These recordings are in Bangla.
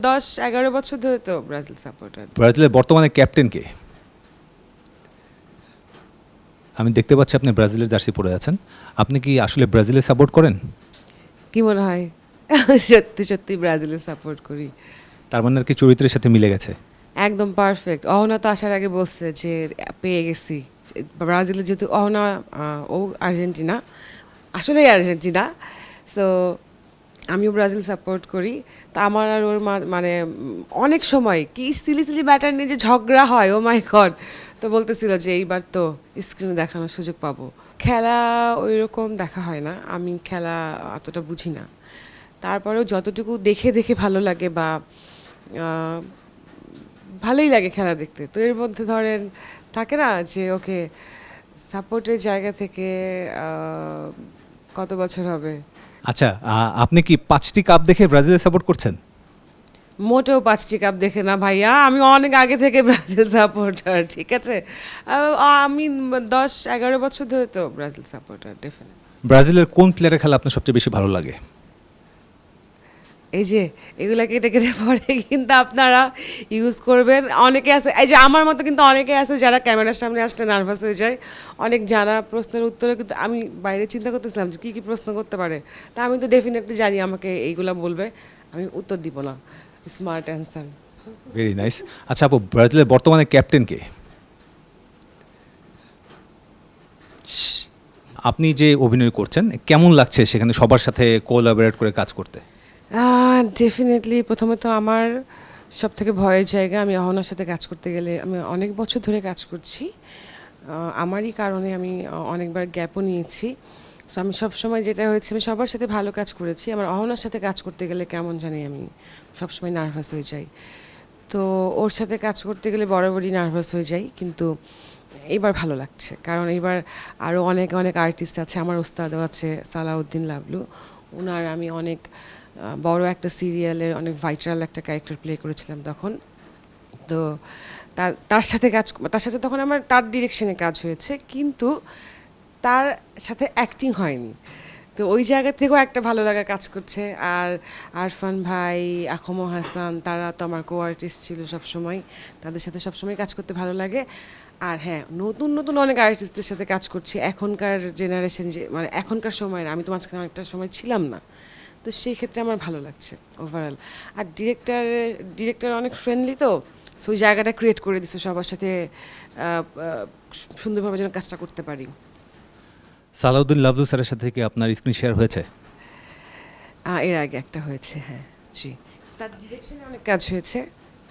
10-11 বছর ধরে তো ব্রাজিল সাপোর্টার। ব্রাজিলের বর্তমানে ক্যাপ্টেন কে? আমি দেখতে পাচ্ছি আপনি ব্রাজিলের জার্সি পরে আছেন। আপনি কি আসলে ব্রাজিলে সাপোর্ট করেন? কি মনে হয়? সত্যি সত্যি ব্রাজিলের সাপোর্ট করি। তার মানে আর কি চরিত্রের সাথে মিলে গেছে। একদম পারফেক্ট। অহনা তো আসার আগে বলছে যে পেয়ে গেছি। ব্রাজিলে যেহেতু অহনা ও আর্জেন্টিনা, আসলেই আর্জেন্টিনা। সো আমিও ব্রাজিল সাপোর্ট করি। তা আমার আর ওর মানে অনেক সময় কি সিলি সিলি ব্যাটার নিয়ে যে ঝগড়া হয়, ও মাই গড। তো বলতেছিল যে এইবার তো স্ক্রিনে দেখানোর সুযোগ পাবো। খেলা ওই রকম দেখা হয় না, আমি খেলা অতটা বুঝি না। তারপরেও যতটুকু দেখে দেখে ভালো লাগে বা ভালোই লাগে খেলা দেখতে। তো এর মধ্যে ধরেন থাকে না যে ওকে সাপোর্টের জায়গা থেকে কত বছর হবে, আচ্ছা, আপনি কি 5টি কাপ দেখে ব্রাজিলে সাপোর্ট করছেন? মোটেও 5টি কাপ দেখে না ভাইয়া, আমি অনেক আগে থেকে ব্রাজিল সাপোর্টার, ঠিক আছে। আমি 10-11 বছর ধরে তো ব্রাজিল সাপোর্টার ডেফিনেটলি। ব্রাজিলের কোন প্লেয়ারের খেলা আপনার সবচেয়ে বেশি ভালো লাগে? এই যে এগুলা কেটে কেটে পরে কিন্তু আপনারা ইউজ করবেন। অনেকে আছে, এই যে আমার মতো কিন্তু অনেকে আছে যারা ক্যামেরার সামনে আসতে নার্ভাস হয়ে যায়। অনেক জানা প্রশ্নের উত্তরে কিন্তু আমি বাইরে চিন্তা করতেছিলাম যে কী কী প্রশ্ন করতে পারে। তা আমি তো ডেফিনেটলি জানি আমাকে এইগুলা বলবে, আমি উত্তর দিব না। Smart answer. Very nice. আচ্ছা আপু, ব্রাজিলের বর্তমানে ক্যাপ্টেন কে? আপনি যে অভিনয় করছেন কেমন লাগছে সেখানে সবার সাথে কোলাবোরেট করে কাজ করতে? ডেফিনেটলি প্রথমত আমার সব থেকে ভয়ের জায়গা, আমি অহনার সাথে কাজ করতে গেলে আমি অনেক বছর ধরে কাজ করছি। আমারই কারণে আমি অনেকবার গ্যাপও নিয়েছি। সো আমি সবসময় যেটা হয়েছে, আমি সবার সাথে ভালো কাজ করেছি, আমার অহনার সাথে কাজ করতে গেলে কেমন জানি আমি সবসময় নার্ভাস হয়ে যাই। তো ওর সাথে কাজ করতে গেলে বরাবরই নার্ভাস হয়ে যাই, কিন্তু এবার ভালো লাগছে কারণ এবার আরও অনেক অনেক আর্টিস্ট আছে। আমার ওস্তাদও আছে সালাউদ্দিন লাবলু, ওনার আমি অনেক বড় একটা সিরিয়ালের অনেক ভাইটাল একটা ক্যারেক্টার প্লে করেছিলাম তখন। তো তার সাথে তার সাথে তখন আমার তার ডিরেকশনে কাজ হয়েছে, কিন্তু তার সাথে অ্যাক্টিং হয়নি। তো ওই জায়গা থেকেও একটা ভালো লাগা কাজ করছে। আর আরফান ভাই, আখমো হাসান, তারা তো আমার কো আর্টিস্ট ছিল সবসময়, তাদের সাথে সবসময় কাজ করতে ভালো লাগে। আর হ্যাঁ, নতুন নতুন অনেক আর্টিস্টদের সাথে কাজ করছি এখনকার জেনারেশন, যে মানে এখনকার সময়, আমি তো মাঝখানে অনেকটা সময় ছিলাম না। তো সেই ক্ষেত্রে আমার ভালো লাগছে ওভারঅল। আর ডিরেক্টর অনেক ফ্রেন্ডলি, তো ওই জায়গাটা ক্রিয়েট করে দিচ্ছে সবার সাথে সুন্দরভাবে যেন কাজটা করতে পারি। সালাউদ্দিন লাবলু স্যারের সাথে কি আপনার স্ক্রিন শেয়ার হয়েছে? এর আগে একটা হয়েছে, হ্যাঁ জি। তার ডিরেকশনে অনেক কাজ হয়েছে,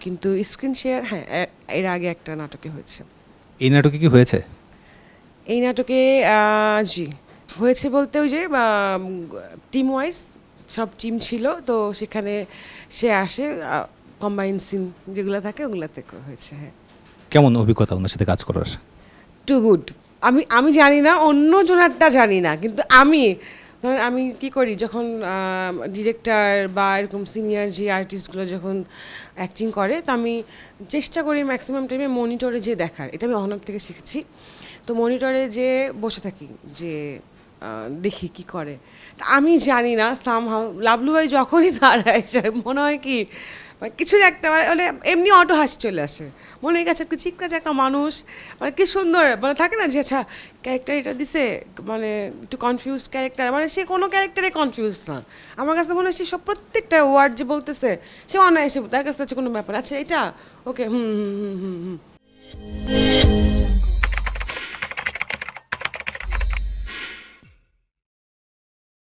কিন্তু স্ক্রিন শেয়ার হ্যাঁ এর আগে একটা নাটকে হয়েছে। এই নাটকে কি হয়েছে? এই নাটকে জি হয়েছে বলতে ওই যে টিম ওয়াইজ সব টিম ছিল, তো সেখানে সে আসে, কম্বাইন সিন যেগুলো থাকে ওগুলোতে হয়েছে। হ্যাঁ, কেমন অভিজ্ঞতা ওনার সাথে কাজ করার? Too good. আমি জানি না, অন্য জনারটা জানি না, কিন্তু আমি ধরেন আমি কি করি যখন ডিরেক্টর বা এরকম সিনিয়র যে আর্টিস্টগুলো যখন অ্যাক্টিং করে, তো আমি চেষ্টা করি ম্যাক্সিমাম টাইমে মনিটরে যে দেখার। এটা আমি অহনার থেকে শিখেছি। তো মনিটরে যে বসে থাকি, যে দেখি কি করে। তা আমি জানি না, সামহাউ লাবলু ভাই যখনই দাঁড়ায় মনে হয় কি মানে কিছু একটা মানে এমনি অটো হাসি চলে আসে, মনে হয় গেছে একটা চিকনা একটা মানুষ, মানে কি সুন্দর, মানে থাকে না যে আচ্ছা ক্যারেক্টার এটা দিছে, মানে একটু কনফিউজ ক্যারেক্টার, মানে সে কোনো ক্যারেক্টারে কনফিউজ না। আমার কাছে মনে হয় সে সব প্রত্যেকটা ওয়ার্ড যে বলতেছে সে অনায়াসে, তার কাছে কোনো ব্যাপার, আচ্ছা এটা ওকে হুম হুম হুম হুম হুম।